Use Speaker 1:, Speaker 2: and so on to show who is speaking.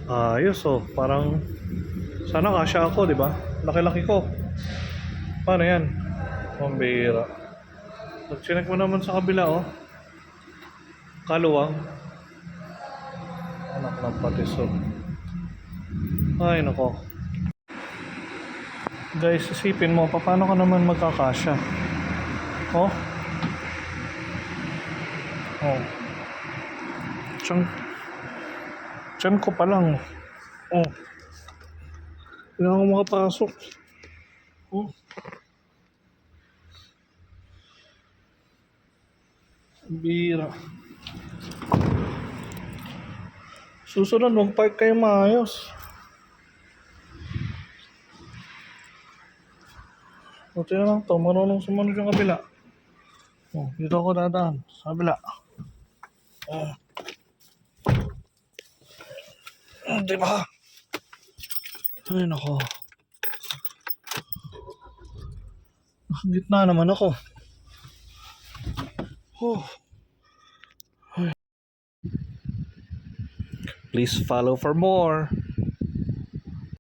Speaker 1: Ayos oh, parang sana kasya ako, di ba? Laki-laki ko. Paano yan? Pambira. Pag-chinek mo naman sa kabila oh. Kaluwang. Anak ng patis oh. Ay nako. Guys, isipin mo, paano ka naman magkakasya? Oh. Oh. Tiyan ko pa lang. Oh. Hindi na ako makapasok. Oh. Bira. Susunod, mag-park kayo maayos. Buti na lang to, marunong sumunod yung kabila. Oh, dito ako dadaan, sa kabila. Oh. Diba? Ay nako. Gitna naman ako. Oh. Please follow for more.